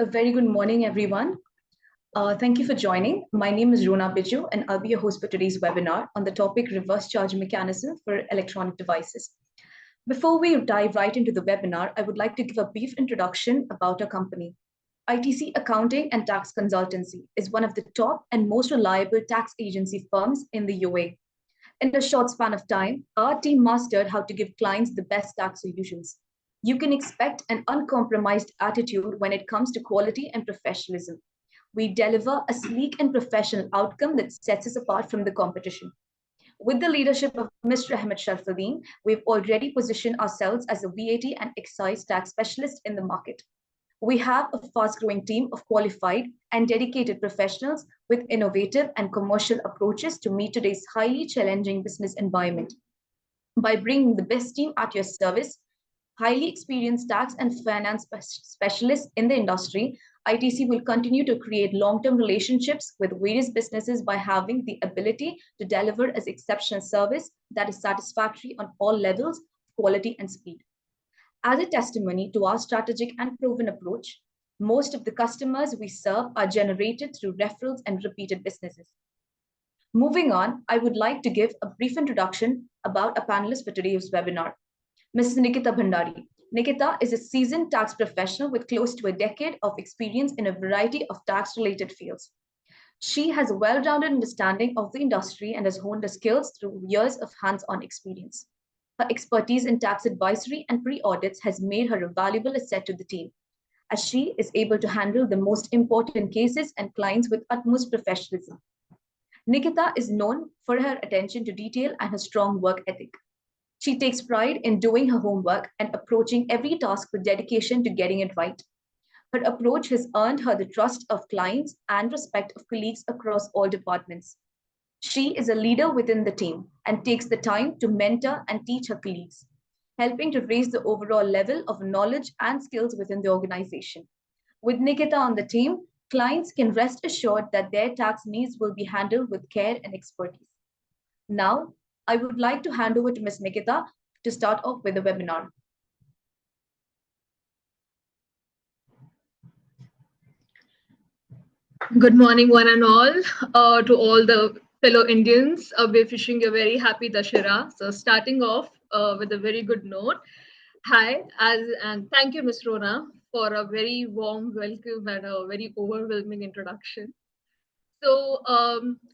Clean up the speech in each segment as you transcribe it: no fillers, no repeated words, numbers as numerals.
A very good morning, everyone. Thank you for joining. My name is Rona Biju, and I'll be your host for today's webinar on the topic reverse charge mechanism for electronic devices. Before we dive right into the webinar, I would like to give a brief introduction about our company. ITC Accounting and Tax Consultancy is one of the top and most reliable tax agency firms in the UAE. In a short span of time, our team mastered how to give clients the best tax solutions. You can expect an uncompromised attitude when it comes to quality and professionalism. We deliver a sleek and professional outcome that sets us apart from the competition. With the leadership of Mr. Ahmed Sharfuddin, we've already positioned ourselves as a VAT and excise tax specialist in the market. We have a fast-growing team of qualified and dedicated professionals with innovative and commercial approaches to meet today's highly challenging business environment. By bringing the best team at your service, highly experienced tax and finance specialists in the industry, ITC will continue to create long-term relationships with various businesses by having the ability to deliver as exceptional service that is satisfactory on all levels, quality and speed. As a testimony to our strategic and proven approach, most of the customers we serve are generated through referrals and repeated businesses. Moving on, I would like to give a brief introduction about a panelist for today's webinar, Mrs. Nikita Bhandari. Nikita is a seasoned tax professional with close to a decade of experience in a variety of tax-related fields. She has a well-rounded understanding of the industry and has honed her skills through years of hands-on experience. Her expertise in tax advisory and pre-audits has made her a valuable asset to the team, as she is able to handle the most important cases and clients with utmost professionalism. Nikita is known for her attention to detail and her strong work ethic. She takes pride in doing her homework and approaching every task with dedication to getting it right. Her approach has earned her the trust of clients and respect of colleagues across all departments. She is a leader within the team and takes the time to mentor and teach her colleagues, helping to raise the overall level of knowledge and skills within the organization. With Nikita on the team, clients can rest assured that their tax needs will be handled with care and expertise. Now, I would like to hand over to Ms. Nikita to start off with the webinar. Good morning, one and all. To all the fellow Indians, we're wishing you a very happy Dashera. So starting off with a very good note. Hi, and thank you, Ms. Rona, for a very warm welcome and a very overwhelming introduction. So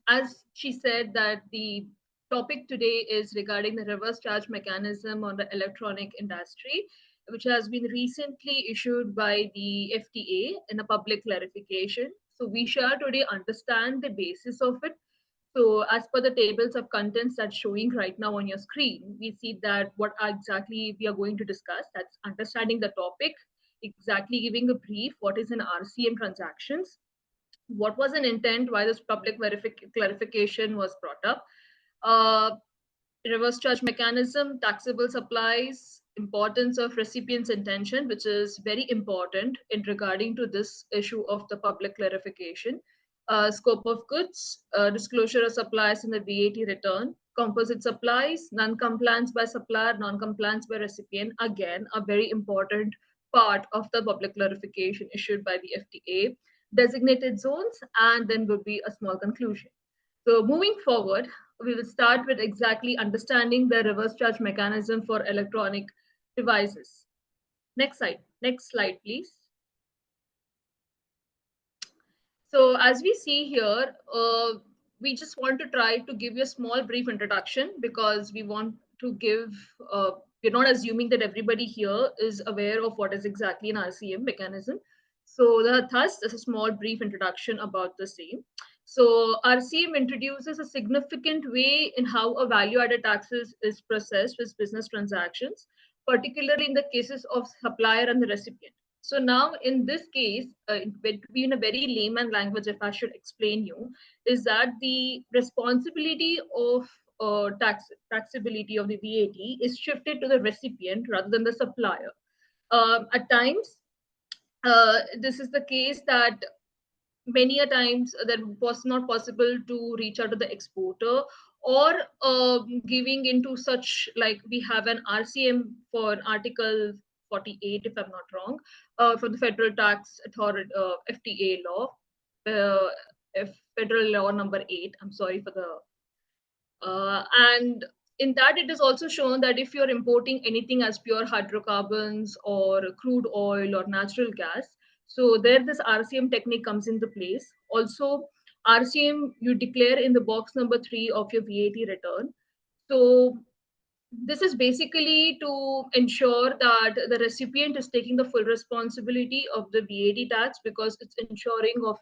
as she said that the topic today is regarding the reverse charge mechanism on the electronic industry, which has been recently issued by the FTA in a public clarification. So we shall today understand the basis of it. So as per the tables of contents that's showing right now on your screen, we see that what exactly we are going to discuss, that's understanding the topic, exactly giving a brief, what is an RCM transactions, what was an intent, why this public clarification was brought up, reverse charge mechanism, taxable supplies, importance of recipient's intention, which is very important in regarding to this issue of the public clarification, scope of goods, disclosure of suppliers in the VAT return, composite supplies, non-compliance by supplier, non-compliance by recipient, again, a very important part of the public clarification issued by the FTA, designated zones, and then would be a small conclusion. So moving forward, we will start with exactly understanding the reverse charge mechanism for electronic devices. Next slide, please. So as we see here, we just want to try to give you a small brief introduction because we want to give, we're not assuming that everybody here is aware of what is exactly an RCM mechanism. So thus, there's a small brief introduction about the same. So RCM introduces a significant way in how a value-added taxes is processed with business transactions, particularly in the cases of supplier and the recipient. So now in this case, in a very layman language, if I should explain you, is that the responsibility of taxability of the VAT is shifted to the recipient rather than the supplier. At times, this is the case that many a times that was not possible to reach out to the exporter or giving into such, like we have an RCM for Article 48, if I'm not wrong, for the Federal Tax Authority, FTA law, Federal Law number 8. I'm sorry for the and in that it is also shown that if you're importing anything as pure hydrocarbons or crude oil or natural gas, so there this RCM technique comes into place. Also, RCM you declare in the box number 3 of your VAT return. So this is basically to ensure that the recipient is taking the full responsibility of the VAT tax, because it's ensuring of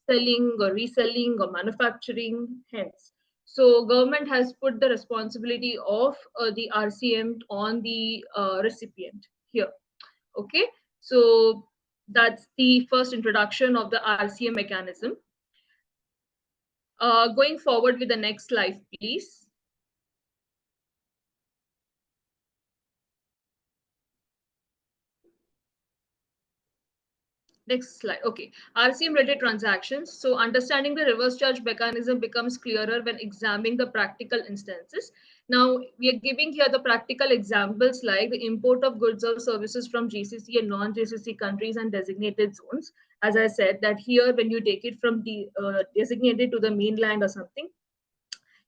selling or reselling or manufacturing, hence. So government has put the responsibility of the RCM on the recipient here. Okay, so that's the first introduction of the RCM mechanism. Going forward with the next slide, please. Next slide. Okay. RCM related transactions. So understanding the reverse charge mechanism becomes clearer when examining the practical instances. Now we are giving here the practical examples like the import of goods or services from GCC and non-GCC countries and designated zones. As I said that here, when you take it from the designated to the mainland or something,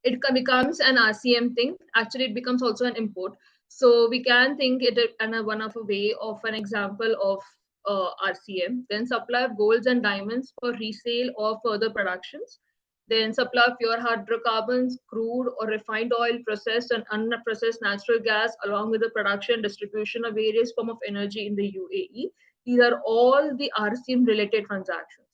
it becomes an RCM thing. Actually, it becomes also an import. So we can think it in one of a way of an example of RCM. Then supply of golds and diamonds for resale or further productions. Then supply of pure hydrocarbons, crude or refined oil, processed and unprocessed natural gas, along with the production distribution of various form of energy in the UAE. These are all the RCM related transactions.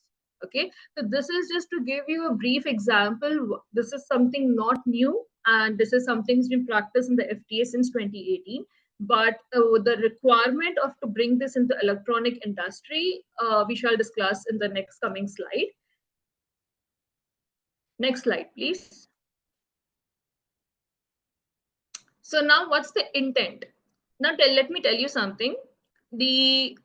Okay, so this is just to give you a brief example. This is something not new, and this is something that's been practiced in the FTA since 2018. But the requirement of to bring this into electronic industry, we shall discuss in the next coming slide. Next slide, please. So now what's the intent? Now let me tell you something. The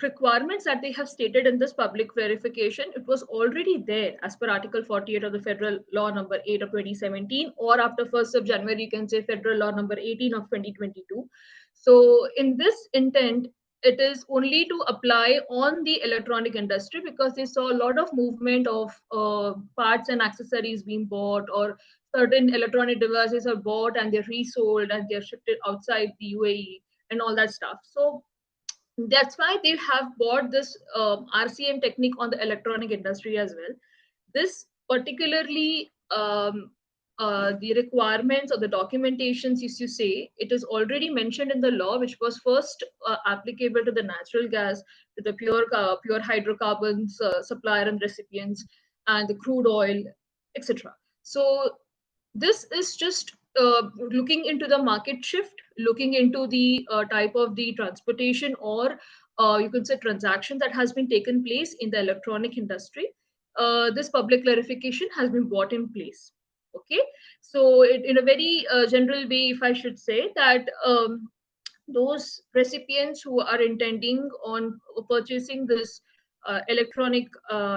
requirements that they have stated in this public verification, it was already there as per Article 48 of the Federal Law number 8 of 2017, or after 1st of January, you can say Federal Law number 18 of 2022. So in this intent, it is only to apply on the electronic industry, because they saw a lot of movement of parts and accessories being bought, or certain electronic devices are bought and they're resold and they're shipped outside the UAE and all that stuff. So that's why they have bought this RCM technique on the electronic industry as well. This particularly the requirements or the documentations, as you say, it is already mentioned in the law, which was first applicable to the natural gas, to the pure hydrocarbons supplier and recipients, and the crude oil, etc. So this is just looking into the market shift, looking into the type of the transportation, or you could say transaction that has been taken place in the electronic industry. This public clarification has been brought in place. Okay, so in a very general way, if I should say that those recipients who are intending on purchasing this electronic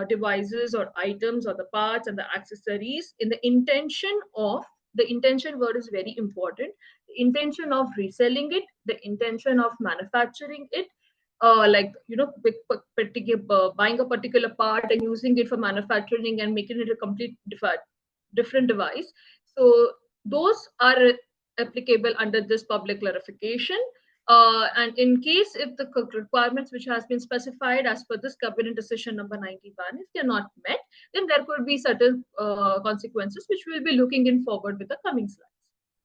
devices or items or the parts and the accessories in the intention word is very important, the intention of reselling it, the intention of manufacturing it, like buying a particular part and using it for manufacturing and making it a complete different device. So those are applicable under this public clarification. And in case if the requirements which has been specified as per this cabinet decision number 91, if they're not met, then there could be certain consequences which we'll be looking in forward with the coming slides.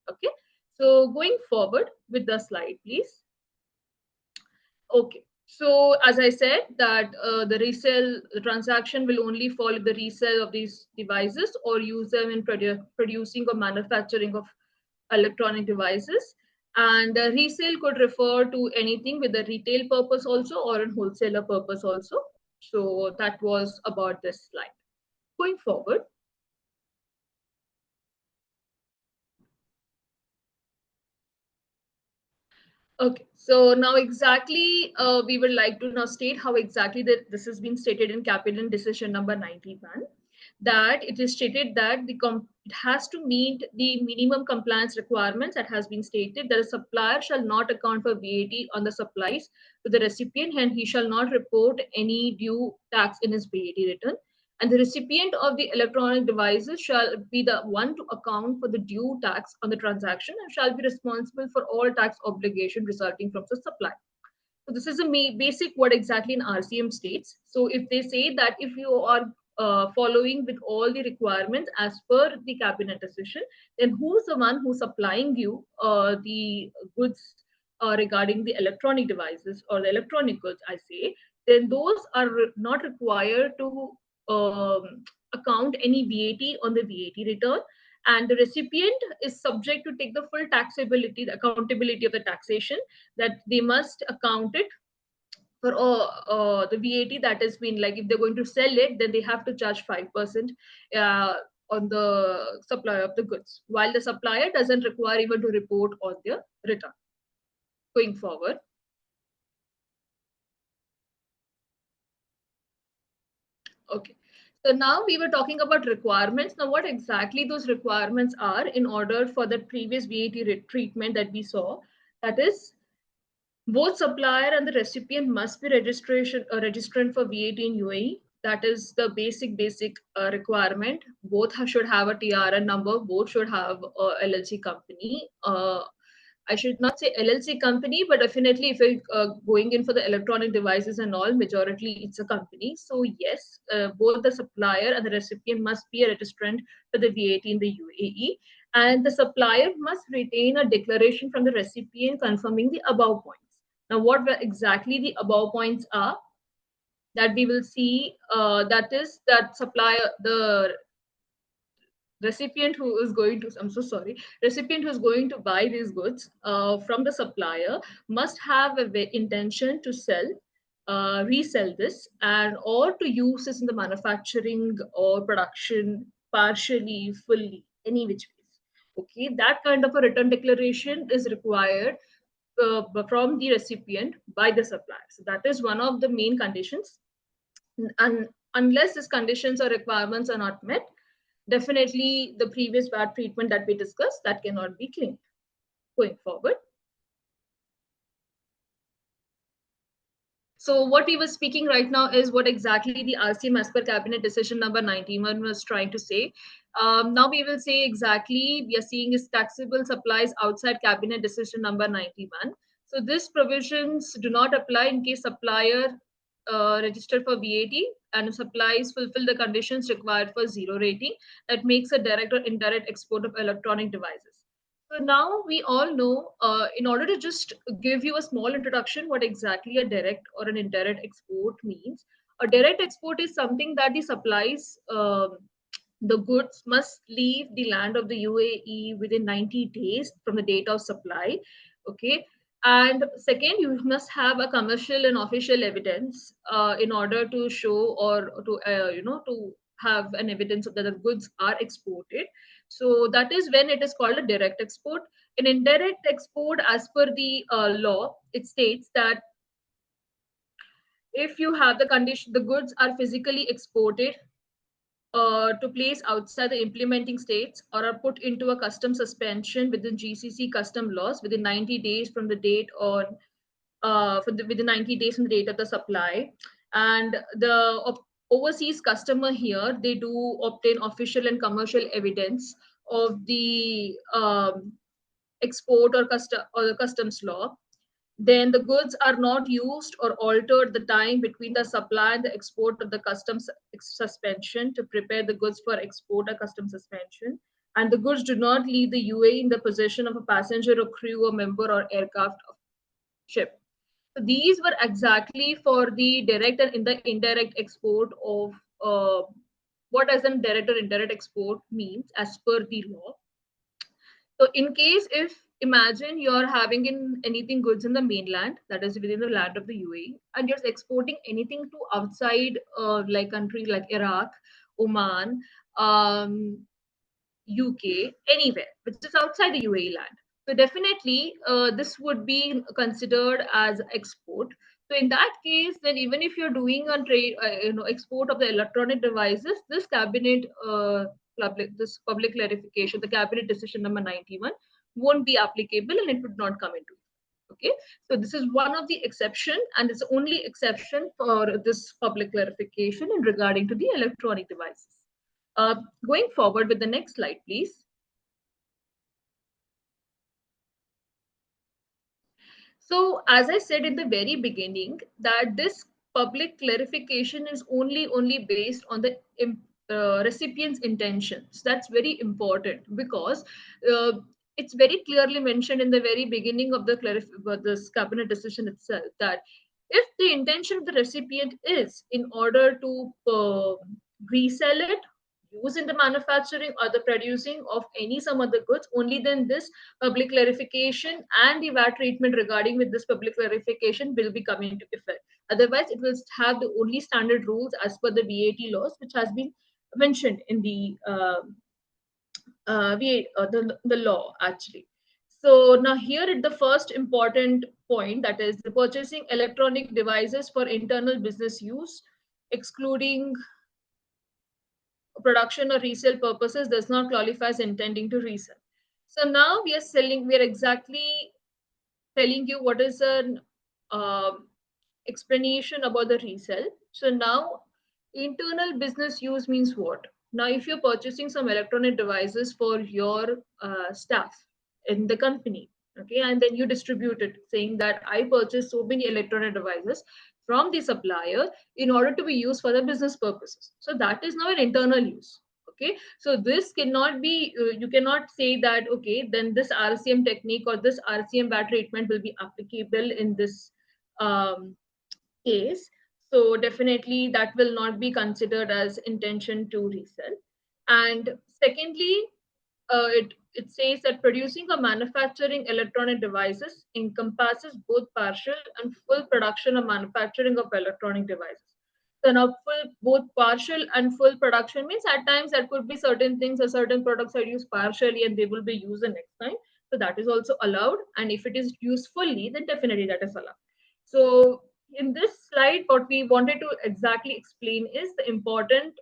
Okay, so going forward with the slide, please. Okay, so as I said that the transaction will only follow the resale of these devices or use them in producing or manufacturing of electronic devices. And resale could refer to anything with a retail purpose also, or a wholesaler purpose also. So that was about this slide. Going forward. Okay, so now exactly we would like to now state how exactly this has been stated in cabinet decision number 91, that it is stated that the it has to meet the minimum compliance requirements that has been stated, that a supplier shall not account for VAT on the supplies to the recipient, and he shall not report any due tax in his VAT return. And the recipient of the electronic devices shall be the one to account for the due tax on the transaction and shall be responsible for all tax obligation resulting from the supply. So this is a basic what exactly an RCM states. So if they say that if you are following with all the requirements as per the cabinet decision, then who's the one who's supplying you the goods regarding the electronic devices or the electronic goods, I say, then those are not required to account any VAT on the VAT return, and the recipient is subject to take the full taxability, the accountability of the taxation, that they must account it for the VAT that has been, like if they're going to sell it, then they have to charge 5% on the supply of the goods, while the supplier doesn't require even to report on their return. Going forward. Okay. So now we were talking about requirements. Now, what exactly those requirements are in order for the previous VAT treatment that we saw, that is, both supplier and the recipient must be registrant for VAT in UAE. That is the basic requirement. Both should have a TRN number. Both should have a LLC company. I should not say LLC company, but definitely if you're going in for the electronic devices and all, majority it's a company. So yes, both the supplier and the recipient must be a registrant for the VAT in the UAE. And the supplier must retain a declaration from the recipient confirming the above points. Now, what exactly the above points are, that we will see, that is that supplier, the recipient who is going to, I'm so sorry, recipient who is going to buy these goods from the supplier must have an intention to sell, resell this, and or to use this in the manufacturing or production partially, fully, any which ways. Okay, that kind of a written declaration is required from the recipient by the supplier. So that is one of the main conditions. And unless these conditions or requirements are not met, definitely the previous bad treatment that we discussed, that cannot be claimed. Going forward. So what we were speaking right now is what exactly the RCM as per cabinet decision number 91 was trying to say. Now we will say exactly we are seeing is taxable supplies outside cabinet decision number 91. So these provisions do not apply in case supplier registered for VAT and supplies fulfill the conditions required for zero rating that makes a direct or indirect export of electronic devices. So now we all know, in order to just give you a small introduction, what exactly a direct or an indirect export means. A direct export is something that the supplies, the goods must leave the land of the UAE within 90 days from the date of supply. Okay. And second, you must have a commercial and official evidence in order to show or to, to have an evidence that the goods are exported. So that is when it is called a direct export. An indirect export, as per the law, it states that if you have the condition, the goods are physically exported to place outside the implementing states or are put into a custom suspension within GCC custom laws within 90 days from the date on within 90 days from the date of the supply, and the overseas customer here, they do obtain official and commercial evidence of the export or the customs law, then the goods are not used or altered the time between the supply and the export of the customs suspension to prepare the goods for export or customs suspension, and the goods do not leave the UAE in the possession of a passenger or crew or member or aircraft of ship. So these were exactly for the direct and in the indirect export of what does a direct or indirect export means as per the law. So in case if imagine you're having in anything goods in the mainland, that is within the land of the UAE, and you're exporting anything to outside like country like Iraq, Oman, UK, anywhere which is outside the UAE land. So definitely this would be considered as export. So in that case, then even if you're doing a trade, export of the electronic devices, this cabinet public clarification, the cabinet decision number 91, won't be applicable and it would not come into it. Okay, so this is one of the exception, and it's the only exception for this public clarification in regarding to the electronic devices. Going forward with the next slide, please. So as I said in the very beginning, that this public clarification is only based on the recipient's intentions. That's very important, because it's very clearly mentioned in the very beginning of the this cabinet decision itself, that if the intention of the recipient is in order to resell it, use in the manufacturing or the producing of any some other goods, only then this public clarification and the VAT treatment regarding with this public clarification will be coming into effect. Otherwise, it will have the only standard rules as per the VAT laws, which has been mentioned in the the law actually. So now here at the first important point, that is the purchasing electronic devices for internal business use, excluding production or resale purposes, does not qualify as intending to resell. So now we are exactly telling you what is an explanation about the resell. So now internal business use means what? Now, if you're purchasing some electronic devices for your staff in the company, okay, and then you distribute it saying that I purchased so many electronic devices from the supplier in order to be used for the business purposes. So that is now an internal use. Okay, so this cannot be, you cannot say that, okay, then this RCM technique or this RCM VAT treatment will be applicable in this case. So definitely that will not be considered as intention to resell. And secondly, it says that producing or manufacturing electronic devices encompasses both partial and full production or manufacturing of electronic devices. So now both partial and full production means at times there could be certain things or certain products are used partially and they will be used the next time. So that is also allowed. And if it is used fully, then definitely that is allowed. So in this slide, what we wanted to exactly explain is the important,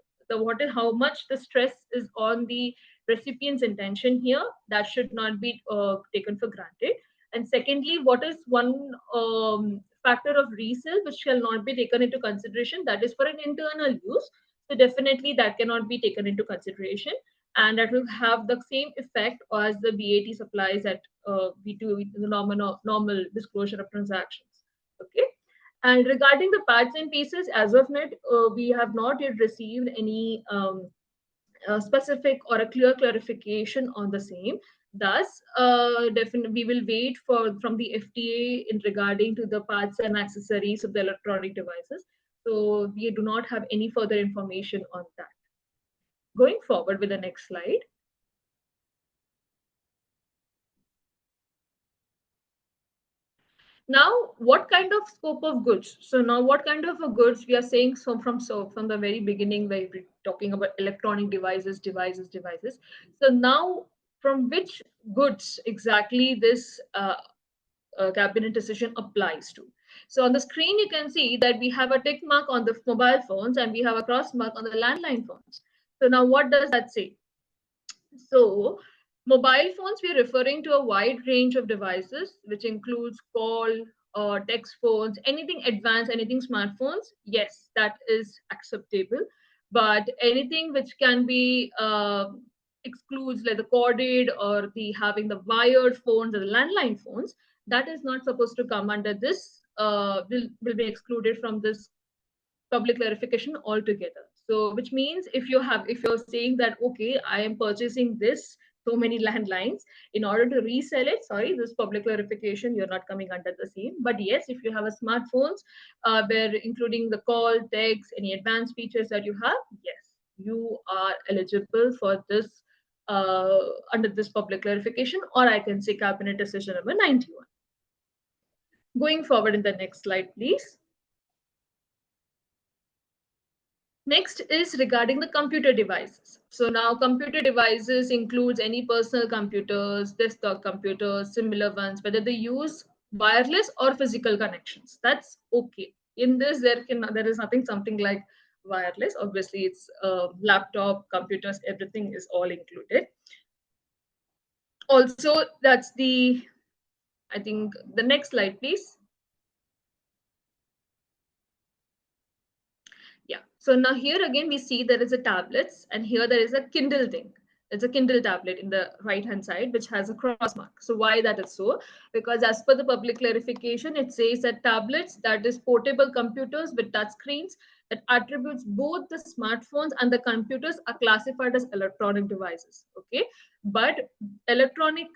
how much the stress is on the recipient's intention here. That should not be taken for granted. And secondly, what is one factor of resale which shall not be taken into consideration? That is for an internal use. So definitely that cannot be taken into consideration, and that will have the same effect as the VAT supplies that we do in the normal disclosure of transactions. Okay. And regarding the parts and pieces, as of now, we have not yet received any specific or a clear clarification on the same. Thus, definitely we will wait for from the FTA in regarding to the parts and accessories of the electronic devices. So we do not have any further information on that. Going forward with the next slide. Now, what kind of scope of goods? So now what kind of a goods we are saying, so from the very beginning where we're talking about electronic devices. So now from which goods exactly this cabinet decision applies to? So on the screen, you can see that we have a tick mark on the mobile phones and we have a cross mark on the landline phones. So now what does that say? So mobile phones, we're referring to a wide range of devices, which includes call, text phones, anything advanced, anything smartphones. Yes, that is acceptable. But anything which can be excludes like the corded or the having the wired phones or the landline phones, that is not supposed to come under this, will be excluded from this public clarification altogether. So which means if you're saying that, okay, I am purchasing this so many landlines in order to resell it, sorry, this public clarification, you're not coming under the same. But yes, if you have a smartphones where including the call, text, any advanced features that you have, yes, you are eligible for this under this public clarification, or I can say cabinet decision number 91. Going forward in the next slide, please. Next is regarding the computer devices. So now computer devices includes any personal computers, desktop computers, similar ones, whether they use wireless or physical connections. That's okay. In this, there is nothing something like wireless. Obviously, it's laptop, computers, everything is all included. Also, that's the, I think, the next slide, please. Yeah. So now here again, we see there is a tablets, and here there is a Kindle thing. It's a Kindle tablet in the right hand side, which has a cross mark. So why that is so? Because as per the public clarification, it says that tablets, that is portable computers with touch screens, that attributes both the smartphones and the computers are classified as electronic devices. Okay. But electronic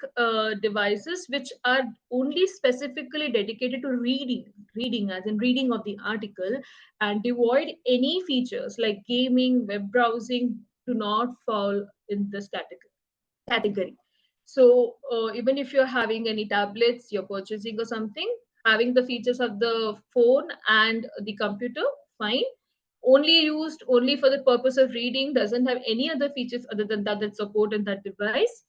devices which are only specifically dedicated to reading as in reading of the article, and devoid any features like gaming, web browsing, do not fall in this category. So even if you're having any tablets, you're purchasing or something, having the features of the phone and the computer, fine. Only used only for the purpose of reading, doesn't have any other features other than that support in that device.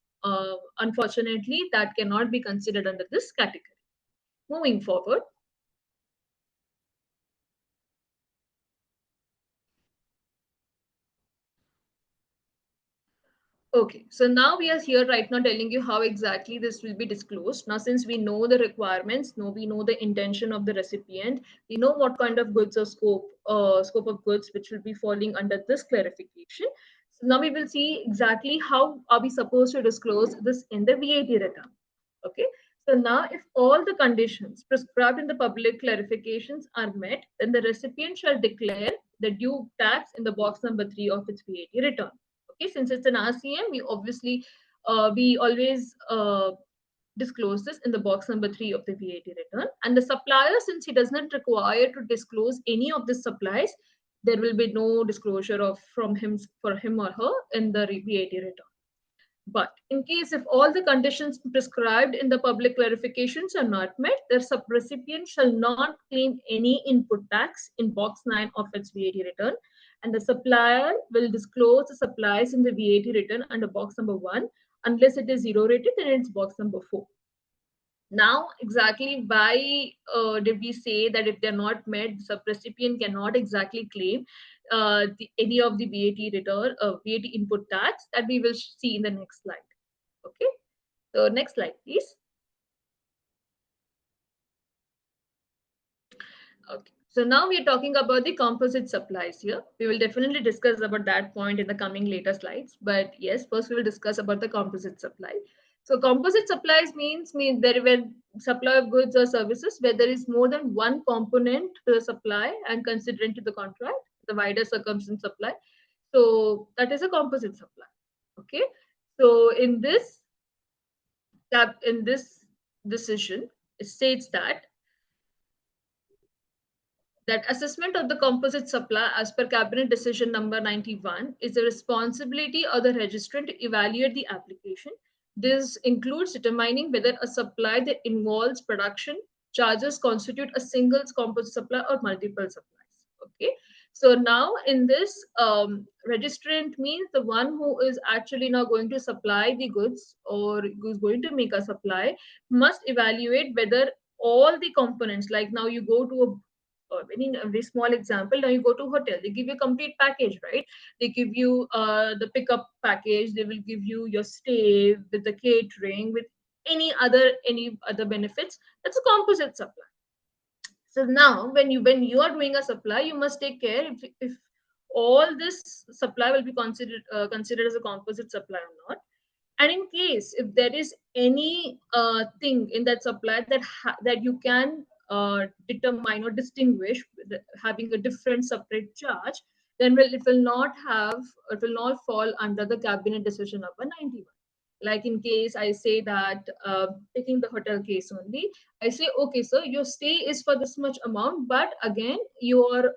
Unfortunately, that cannot be considered under this category. Moving forward. Okay, so now we are here right now telling you how exactly this will be disclosed. Now, since we know the requirements, we know the intention of the recipient, we know what kind of goods or scope of goods which will be falling under this clarification. So now we will see exactly how are we supposed to disclose this in the VAT return. Okay, so now if all the conditions prescribed in the public clarifications are met, then the recipient shall declare the due tax in the box number 3 of its VAT return. Okay, since it's an RCM, we obviously we always disclose this in the box number 3 of the VAT return. And the supplier, since he does not require to disclose any of the supplies, there will be no disclosure of from him for him or her in the VAT return. But in case if all the conditions prescribed in the public clarifications are not met, the subrecipient shall not claim any input tax in box 9 of its VAT return, and the supplier will disclose the supplies in the VAT return under box number 1 unless it is zero rated, then it's box number 4. Now, exactly why did we say that if they're not met, the subrecipient cannot exactly claim any of the VAT return, VAT input tax, that we will see in the next slide. Okay, so next slide, please. Okay, so now we are talking about the composite supplies here. We will definitely discuss about that point in the coming later slides. But yes, first we will discuss about the composite supply. So composite supplies means there when supply of goods or services where there is more than one component to the supply and considering to the contract, the wider circumstance supply. So that is a composite supply. Okay. So in this decision, it states that assessment of the composite supply as per cabinet decision number 91 is the responsibility of the registrant to evaluate the application. This includes determining whether a supply that involves production charges constitute a single composite supply or multiple supplies. Okay, so now in this, registrant means the one who is actually now going to supply the goods or who's going to make a supply must evaluate whether all the components, like now you go to a a very small example, now you go to a hotel, they give you a complete package, right? They give you the pickup package, they will give you your stay with the catering, with any other benefits. That's a composite supply. So now when you are doing a supply, you must take care if all this supply will be considered as a composite supply or not. And in case if there is any thing in that supply that you can determine or distinguish with having a different separate charge, then it will not fall under the cabinet decision number 91. Like in case I say that, taking the hotel case only, I say, okay, sir, your stay is for this much amount, but again, your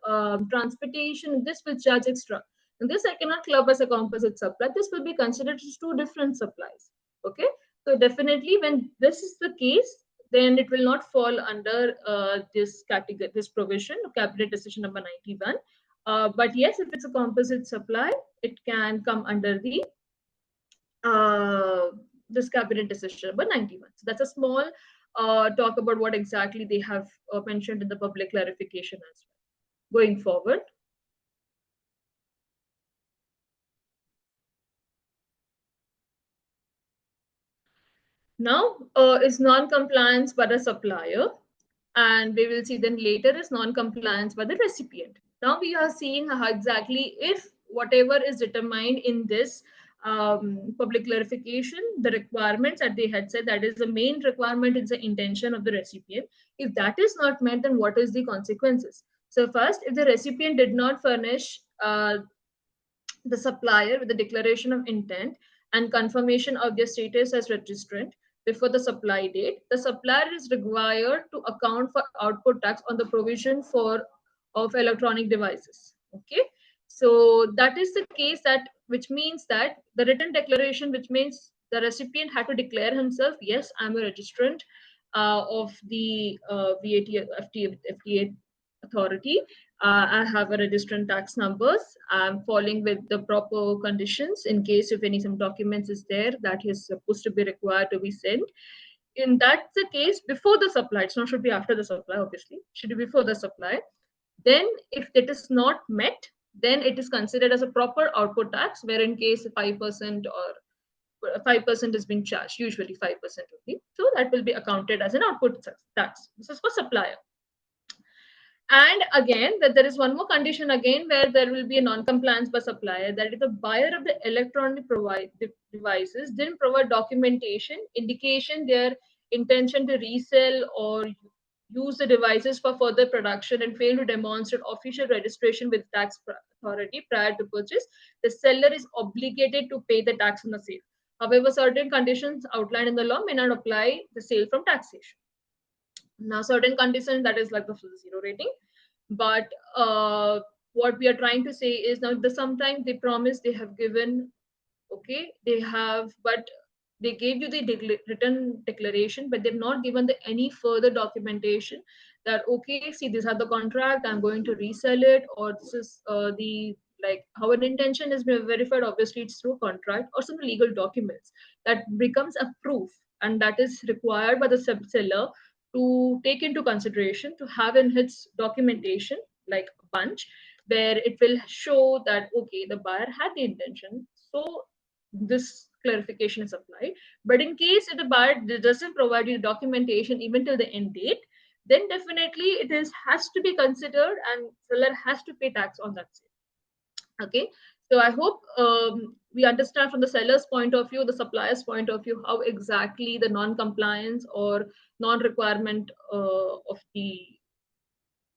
transportation, this will charge extra. And this I cannot club as a composite supply. This will be considered as two different supplies. Okay. So definitely when this is the case, then it will not fall under this category, this provision of cabinet decision number 91. But yes, if it's a composite supply, it can come under the this cabinet decision number 91. So that's a small talk about what exactly they have mentioned in the public clarification as well. Going forward. Now is non-compliance by the supplier, and we will see then later is non-compliance by the recipient. Now we are seeing how exactly if whatever is determined in this public clarification, the requirements that they had said, that is the main requirement is the intention of the recipient. If that is not met, then what is the consequences? So first, if the recipient did not furnish the supplier with the declaration of intent and confirmation of their status as registrant before the supply date, the supplier is required to account for output tax on the provision for of electronic devices. Okay, so that is the case, that which means that the written declaration, which means the recipient had to declare himself, yes, I'm a registrant of the VAT FTA authority. I have a registrant tax numbers. I'm following with the proper conditions in case if any some documents is there that is supposed to be required to be sent. In that's the case before the supply. It's not should be after the supply, obviously. Should be before the supply. Then if it is not met, then it is considered as a proper output tax, where in case 5% or 5% is being charged, usually 5% only. So that will be accounted as an output tax. This is for supplier. And again, that there is one more condition again where there will be a non-compliance by supplier, that if the buyer of the electronic devices didn't provide documentation, indication their intention to resell or use the devices for further production and fail to demonstrate official registration with tax authority prior to purchase, the seller is obligated to pay the tax on the sale. However, certain conditions outlined in the law may not apply the sale from taxation. Now certain conditions, that is like the zero rating, but what we are trying to say is now the sometimes they promise they have given, okay, they have, but they gave you the written declaration, but they've not given the any further documentation that okay, see, these are the contract, I'm going to resell it, or this is the like how an intention is being verified. Obviously it's through contract or some legal documents that becomes a proof, and that is required by the seller to take into consideration to have in its documentation like a bunch where it will show that okay, the buyer had the intention, so this clarification is applied. But in case if the buyer doesn't provide you documentation even till the end date, then definitely it is has to be considered and seller has to pay tax on that sale. Okay, so I hope we understand from the seller's point of view, the supplier's point of view, how exactly the non-compliance or non-requirement of the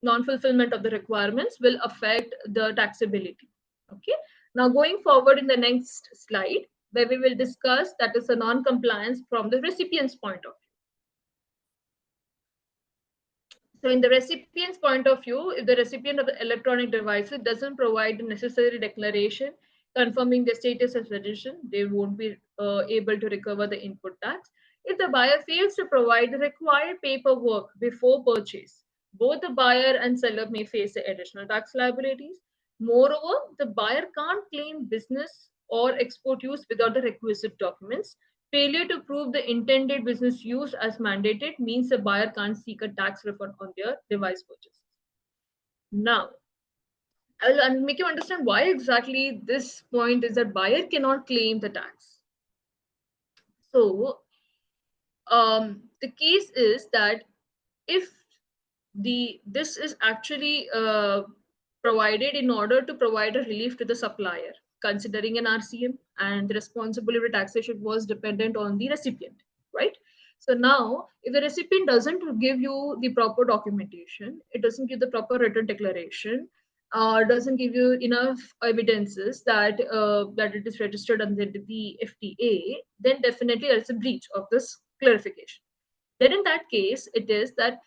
non-fulfillment of the requirements will affect the taxability. Okay, now going forward in the next slide, where we will discuss that is a non-compliance from the recipient's point of view. So in the recipient's point of view, if the recipient of the electronic devices doesn't provide the necessary declaration confirming the status as registrant, they won't be able to recover the input tax. If the buyer fails to provide the required paperwork before purchase, both the buyer and seller may face the additional tax liabilities. Moreover, the buyer can't claim business or export use without the requisite documents. Failure to prove the intended business use as mandated means the buyer can't seek a tax refund on their device purchase. Now, I'll make you understand why exactly this point is that buyer cannot claim the tax. So, the case is that if this is actually provided in order to provide a relief to the supplier, considering an RCM, and the responsibility of taxation was dependent on the recipient, right? So now, if the recipient doesn't give you the proper documentation, it doesn't give the proper written declaration, doesn't give you enough evidences that that it is registered under the FTA, then definitely there's a breach of this clarification. Then in that case, it is that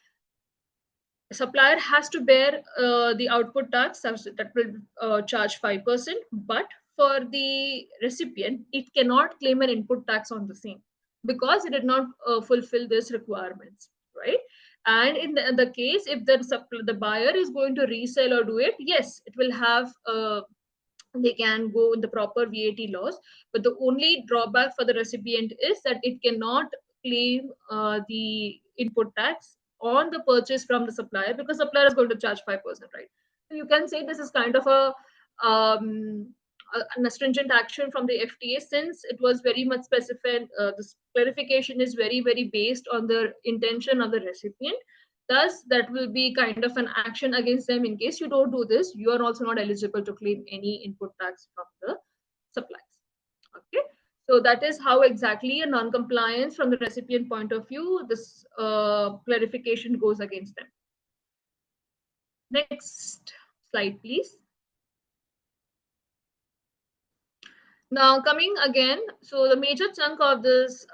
supplier has to bear the output tax that will charge 5%, but for the recipient it cannot claim an input tax on the same because it did not fulfill these requirements, right? And in the case if the buyer is going to resell or do it, yes, it will have they can go in the proper VAT laws, but the only drawback for the recipient is that it cannot claim the input tax on the purchase from the supplier because supplier is going to charge 5%, right? So you can say this is kind of a an astringent action from the FTA, since it was very much specified. This clarification is very, very based on the intention of the recipient. Thus, that will be kind of an action against them. In case you don't do this, you are also not eligible to claim any input tax from the supplies. Okay, so that is how exactly a non-compliance from the recipient point of view, this clarification goes against them. Next slide, please. Now coming again, so the major chunk of this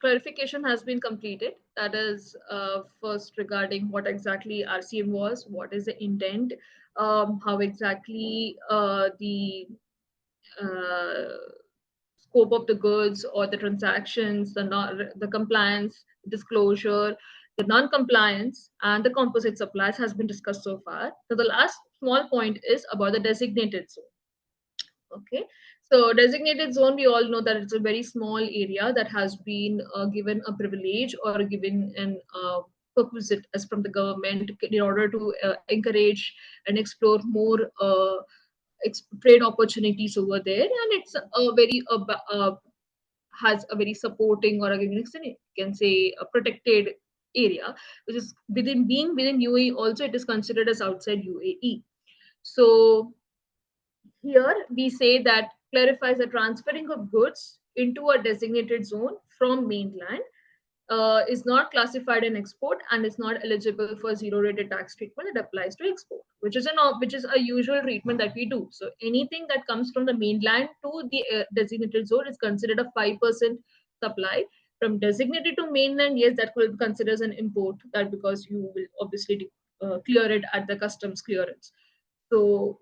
clarification has been completed. That is first regarding what exactly RCM was, what is the intent, how exactly the scope of the goods or the transactions, the compliance, disclosure, the non-compliance, and the composite supplies has been discussed so far. So the last small point is about the designated zone. Okay, so designated zone, we all know that it's a very small area that has been given a privilege or given an perquisite as from the government in order to encourage and explore more trade opportunities over there, and it's a very has a very supporting, or you can say a protected area, which is within UAE. Also, it is considered as outside UAE. So here we say that clarifies the transferring of goods into a designated zone from mainland is not classified an export and is not eligible for zero-rated tax treatment that applies to export, which is a usual treatment that we do. So anything that comes from the mainland to the designated zone is considered a 5% supply. From designated to mainland, yes, that will be considered as an import, that because you will obviously clear it at the customs clearance. So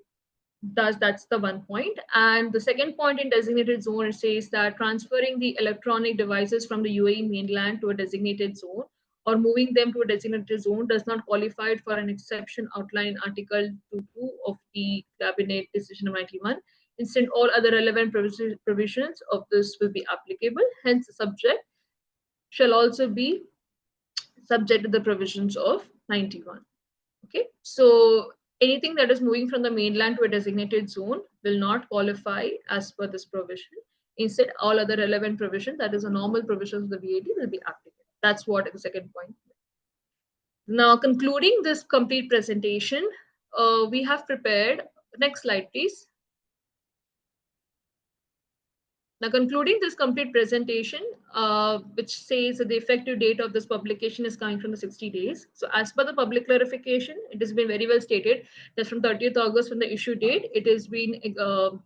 that's the one point. And the second point in designated zone, it says that transferring the electronic devices from the UAE mainland to a designated zone or moving them to a designated zone does not qualify for an exception outlined in Article 22 of the Cabinet Decision 91. Instead, all other relevant provisions of this will be applicable. Hence, the subject shall also be subject to the provisions of 91. Okay, so anything that is moving from the mainland to a designated zone will not qualify as per this provision. Instead, all other relevant provisions, that is a normal provisions of the VAT, will be applicable. That's what the second point. Now, concluding this complete presentation, we have prepared, next slide, please. Now, concluding this complete presentation, which says that the effective date of this publication is coming from the 60 days. So as per the public clarification, it has been very well stated that from 30th August, from the issue date, it has been it will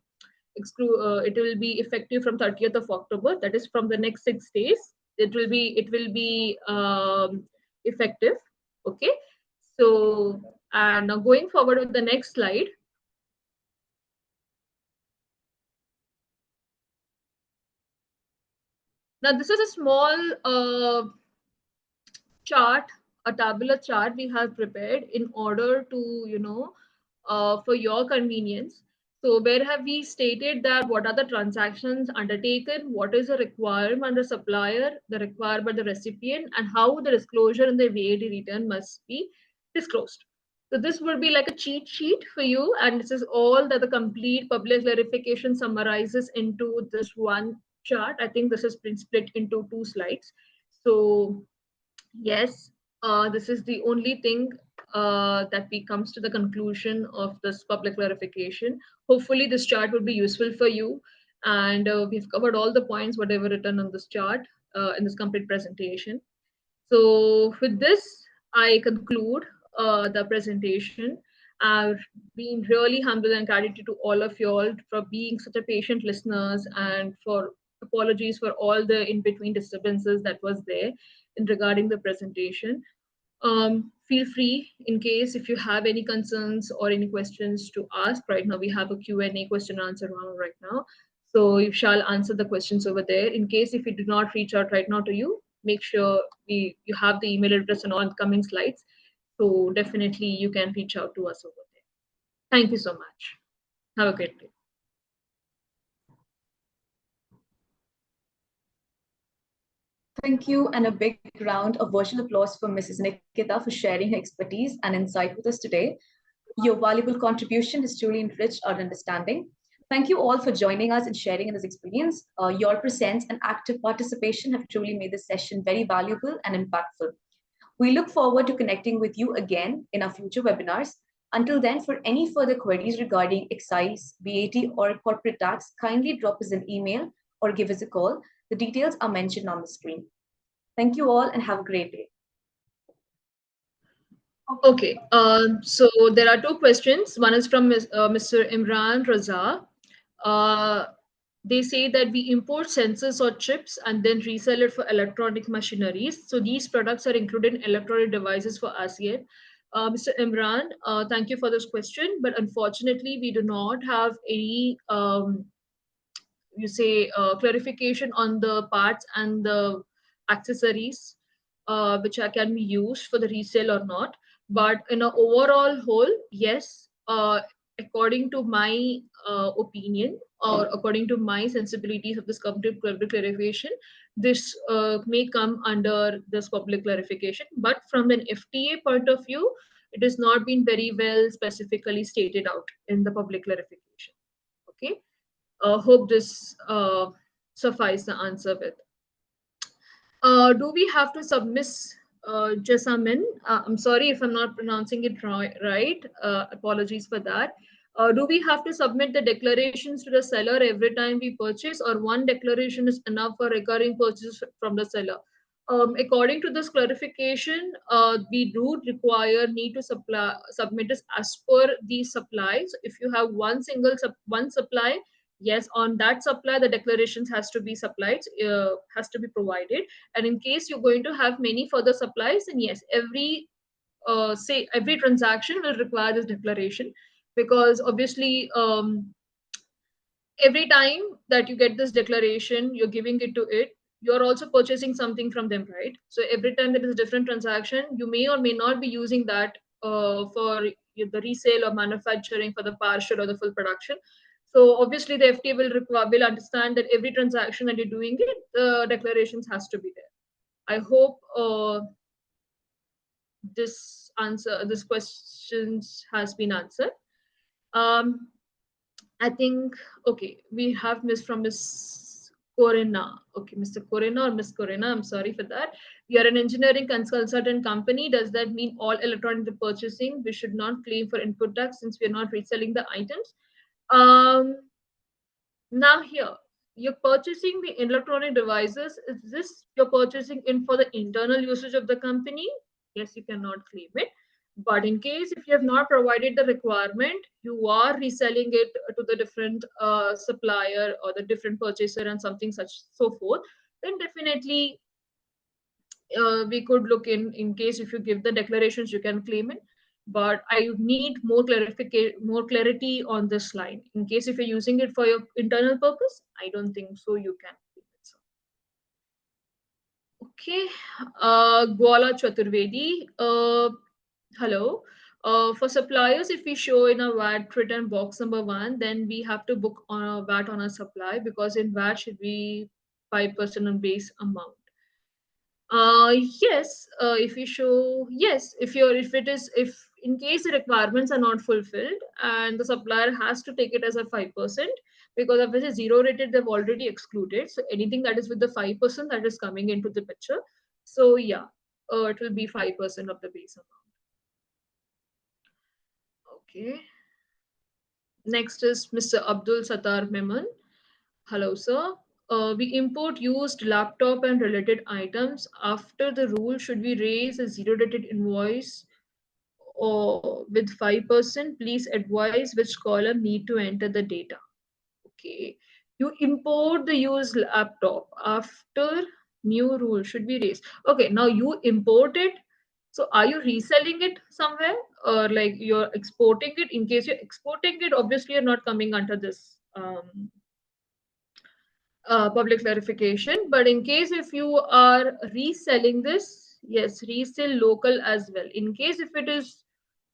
be effective from 30th of October. That is from the next 6 days. It will be effective. Okay. So, and now going forward with the next slide. Now, this is a small chart, a tabular chart we have prepared in order to, for your convenience. So where have we stated that what are the transactions undertaken, what is the requirement by the supplier, the required by the recipient, and how the disclosure in the VAT return must be disclosed. So this will be like a cheat sheet for you, and this is all that the complete public clarification summarizes into this one chart. I think this has been split into 2 slides. So yes, this is the only thing that we comes to the conclusion of this public clarification. Hopefully this chart will be useful for you, and we've covered all the points whatever written on this chart in this complete presentation. So with this, I conclude the presentation. I've been really humble and gratitude to all of you all for being such a patient listeners, and for apologies for all the in-between disturbances that was there in regarding the presentation. Feel free in case if you have any concerns or any questions to ask. Right now we have a Q&A, question and answer round right now. So you shall answer the questions over there. In case if we do not reach out right now to you, make sure you have the email address and all coming slides. So definitely you can reach out to us over there. Thank you so much. Have a great day. Thank you, and a big round of virtual applause for Mrs. Nikita for sharing her expertise and insight with us today. Your valuable contribution has truly enriched our understanding. Thank you all for joining us and sharing in this experience. Your presence and active participation have truly made this session very valuable and impactful. We look forward to connecting with you again in our future webinars. Until then, for any further queries regarding excise, VAT, or corporate tax, kindly drop us an email or give us a call. The details are mentioned on the screen. Thank you all and have a great day. Okay, so there are two questions. One is from Mr. Imran Raza. They say that we import sensors or chips and then resell it for electronic machineries. So these products are included in electronic devices for RCM. Mr. Imran, thank you for this question, but unfortunately, we do not have any clarification on the parts and the accessories which can be used for the resale or not. But in an overall whole, yes, according to my opinion or according to my sensibilities of this public clarification, this may come under this public clarification. But from an FTA point of view, it has not been very well specifically stated out in the public clarification. Okay. Hope this suffice the answer with. Do we have to submit, Jessamine? I'm sorry if I'm not pronouncing it right. Apologies for that. Do we have to submit the declarations to the seller every time we purchase, or one declaration is enough for recurring purchases from the seller? According to this clarification, we do need to submit this as per the supply. So if you have one supply, yes, on that supply the declarations has to be provided. And in case you're going to have many further supplies, then yes, every transaction will require this declaration, because obviously every time that you get this declaration, you're giving it to it, you're also purchasing something from them, right? So every time there is a different transaction, you may or may not be using that for the resale or manufacturing for the partial or the full production. So obviously the FTA will understand that every transaction that you're doing it, the declarations has to be there. I hope this questions has been answered. I think, okay, we have Miss Corina. Okay, Mr. Corina or Miss Corina, I'm sorry for that. We are an engineering consultant company. Does that mean all electronic purchasing, we should not claim for input tax since we are not reselling the items? Now here, you're purchasing the electronic devices. Is this you're purchasing in for the internal usage of the company? Yes, you cannot claim it. But in case if you have not provided the requirement, you are reselling it to the different supplier or the different purchaser and something such so forth, then definitely we could look in case if you give the declarations, you can claim it. But I need more clarity on this line. In case if you're using it for your internal purpose, I don't think so you can claim it. Okay, Gwala Chaturvedi. Hello. For suppliers, if we show in a VAT return box number 1, then we have to book on a VAT on a supply, because in VAT should be 5% on base amount. Yes, if you show, yes, if in case the requirements are not fulfilled and the supplier has to take it as a 5%, because of the zero rated they've already excluded. So anything that is with the 5% that is coming into the picture. So yeah, it will be 5% of the base amount. Okay. Next is Mr. Abdul Sattar Memon. Hello, sir. We import used laptop and related items. After the rule, should we raise a zero-rated invoice or with 5%? Please advise which column need to enter the data. Okay. You import the used laptop. After new rule, should be raised. Okay, now you import it. So are you reselling it somewhere, or like you're exporting it? In case you're exporting it, obviously you're not coming under this public clarification. But in case if you are reselling this, yes, resell local as well. In case if it is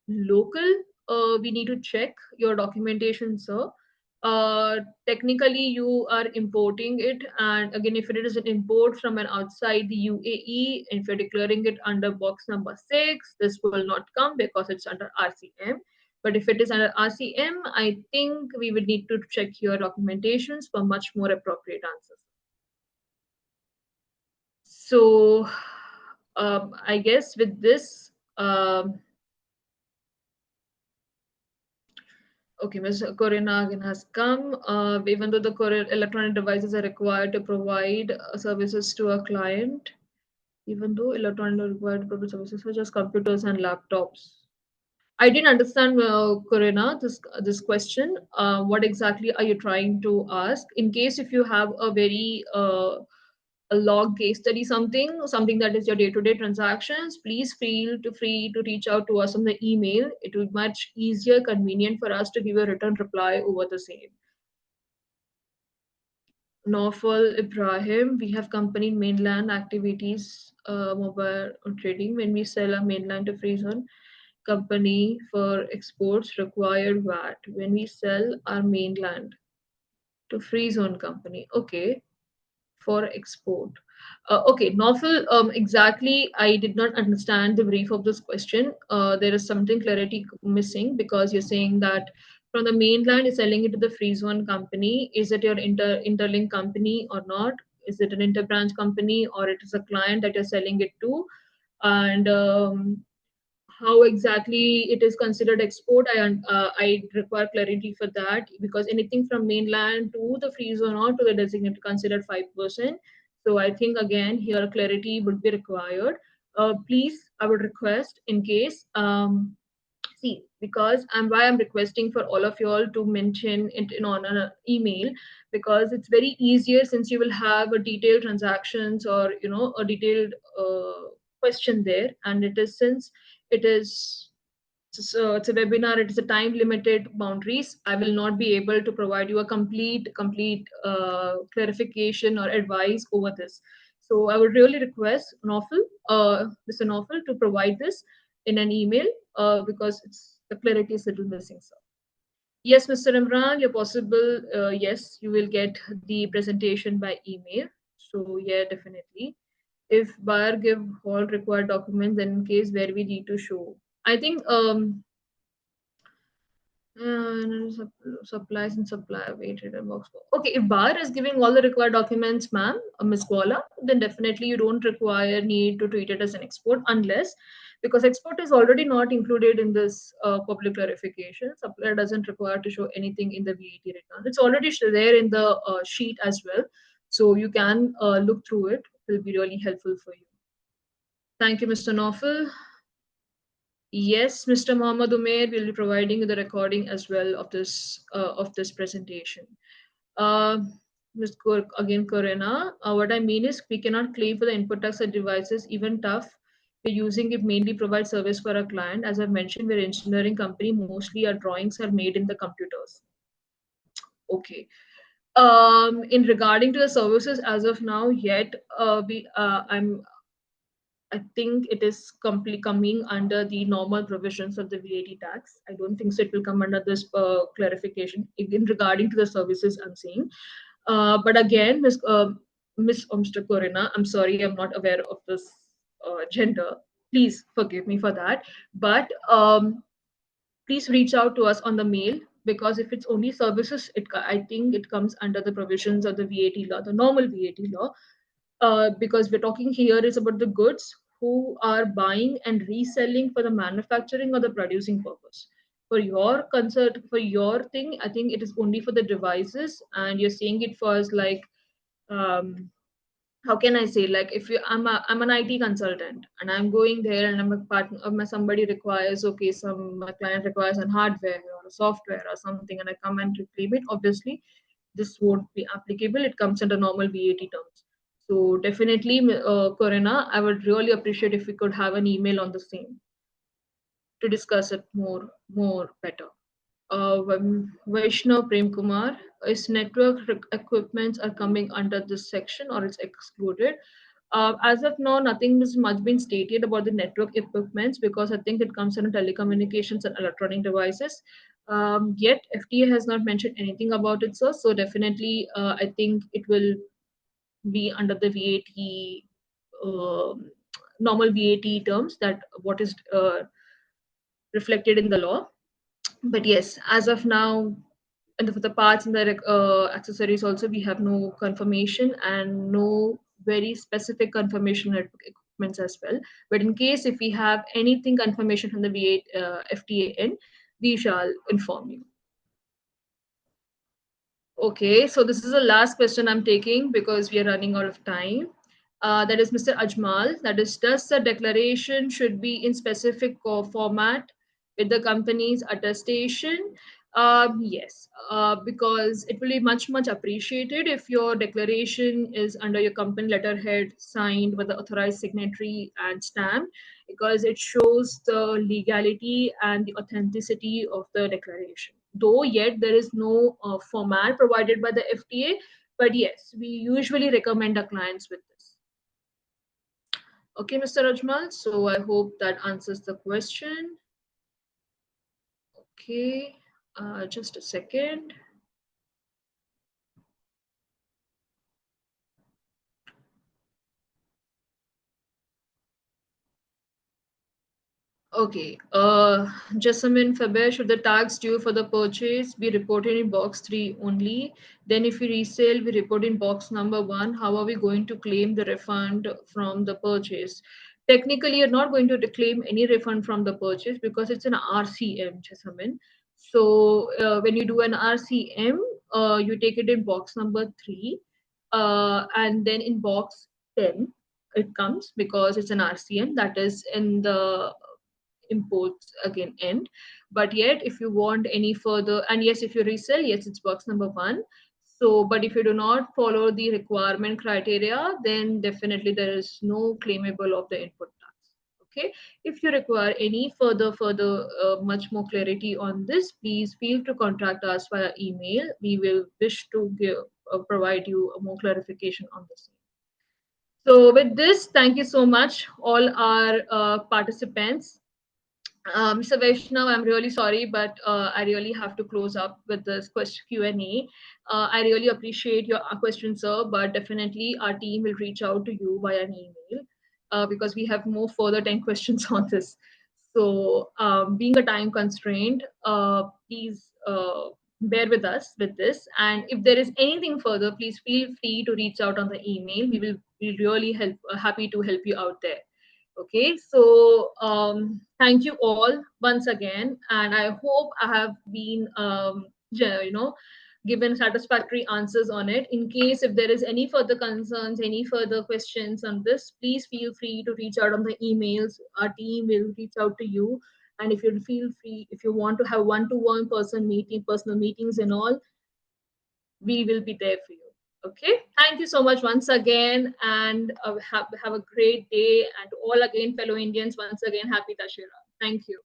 local, we need to check your documentation, sir. Technically you are importing it, and again, if it is an import from an outside the UAE, if you're declaring it under box number 6, this will not come because it's under RCM. But if it is under RCM, I think we would need to check your documentations for much more appropriate answers. So I guess with this, okay, Ms. Corina again has come. Even though the electronic devices are required to provide services to a client, even though electronic required to provide services such as computers and laptops. I didn't understand, Corina, this question. What exactly are you trying to ask? In case if you have a very a log case study, something that is your day-to-day transactions, please feel free to reach out to us on the email. It will be much easier, convenient for us to give a written reply over the same. Naufal Ibrahim, we have company mainland activities, mobile trading. When we sell a mainland to free zone company for exports, required VAT. When we sell our mainland to free zone company, okay, for export. Okay, Naufal, exactly, I did not understand the brief of this question. There is something clarity missing because you're saying that from the mainland, you're selling it to the free zone company. Is it your interlink company or not? Is it an interbranch company or it is a client that you're selling it to? And how exactly it is considered export, I require clarity for that, because anything from mainland to the free zone or to the designated considered 5%. So I think again here clarity would be required. Please, I would request, in case see, because why I'm requesting for all of you all to mention it in on an email, because it's very easier since you will have a detailed transactions or a detailed question there, and it is, since it is, so it's a webinar, it is a time limited boundaries, I will not be able to provide you a complete clarification or advice over this. So I would really request Naufal, Mr. Naufal, to provide this in an email, because the clarity is a little missing, sir. Yes, Mr. Imran, you're possible. Yes, you will get the presentation by email. So yeah, definitely. If buyer give all required documents, then in case where we need to show. I think supplies and supplier weighted and box. Okay, if buyer is giving all the required documents, ma'am, Ms. Gola, then definitely you don't require need to treat it as an export, unless, because export is already not included in this public clarification. Supplier doesn't require to show anything in the VAT return. It's already there in the sheet as well. So you can look through it. It will be really helpful for you. Thank you, Mr. Naufal. Yes, Mr. Mohammed Umair will be providing the recording as well of this presentation. Ms. Again, Corina, what I mean is we cannot claim for the input tax of devices, even tough. We're using it mainly provide service for our client. As I mentioned, we're engineering company. Mostly our drawings are made in the computers. Okay. In regarding to the services as of now, yet I think it is completely coming under the normal provisions of the VAT tax. I don't think so it will come under this clarification in regarding to the services I'm saying. But again, Miss Mr. Corina, I'm sorry, I'm not aware of this gender. Please forgive me for that. But please reach out to us on the mail, because if it's only services, I think it comes under the provisions of the VAT law, the normal VAT law. Because we're talking here is about the goods who are buying and reselling for the manufacturing or the producing purpose. For your concert, for your thing, I think it is only for the devices, and you're saying it for us like, um, how can I say, like if I'm an IT consultant and I'm going there and I'm a partner, somebody requires, okay, my client requires an hardware or a software or something, and I come and reclaim it. Obviously, this won't be applicable. It comes under normal VAT terms. So definitely, Corina, I would really appreciate if we could have an email on the same to discuss it more better. Vaishnav Prem Kumar, is network equipments are coming under this section or it's excluded? As of now, nothing has much been stated about the network equipments, because I think it comes under telecommunications and electronic devices. Yet FTA has not mentioned anything about it, sir. So definitely, I think it will be under the VAT, normal VAT terms, that what is reflected in the law. But yes, as of now, and for the parts and the accessories also, we have no confirmation and no very specific confirmation equipments as well. But in case if we have anything confirmation from the V8 FTA, we shall inform you. Okay, so this is the last question I'm taking because we are running out of time. That is Mr. Ajmal. That is, does the declaration should be in specific format with the company's attestation? Yes, because it will be much appreciated if your declaration is under your company letterhead, signed with the authorized signatory and stamped, because it shows the legality and the authenticity of the declaration. Though yet there is no format provided by the FTA, but yes, we usually recommend our clients with this. Okay, Mr. Ajmal, so I hope that answers the question. Okay, just a second. Okay, Jessamine Faber, should the tax due for the purchase be reported in box 3 only? Then if we resell, we report in box number 1. How are we going to claim the refund from the purchase? Technically, you're not going to claim any refund from the purchase because it's an RCM, Jessamine. So when you do an RCM, you take it in box number 3, and then in box 10, it comes because it's an RCM, that is in the imports again end. But yet if you want any further, and yes, if you resell, yes, it's box number 1. So but if you do not follow the requirement criteria, then definitely there is no claimable of the input tax. Okay, if you require any further much more clarity on this, please feel to contact us via email. We will wish to provide you a more clarification on this. So with this, thank you so much all our participants. Mr. Vaishnav, I'm really sorry, but I really have to close up with this question Q&A. I really appreciate your questions, sir, but definitely our team will reach out to you via an email because we have more further 10 questions on this. So, being a time constraint, please bear with us with this. And if there is anything further, please feel free to reach out on the email. We will be really happy to help you out there. Okay, so thank you all once again, and I hope I have been, given satisfactory answers on it. In case if there is any further concerns, any further questions on this, please feel free to reach out on the emails. Our team will reach out to you, and if you feel free, if you want to have one-to-one personal meetings and all, we will be there for you. Okay, thank you so much once again, and have a great day. And all again, fellow Indians, once again, happy Dashera. Thank you.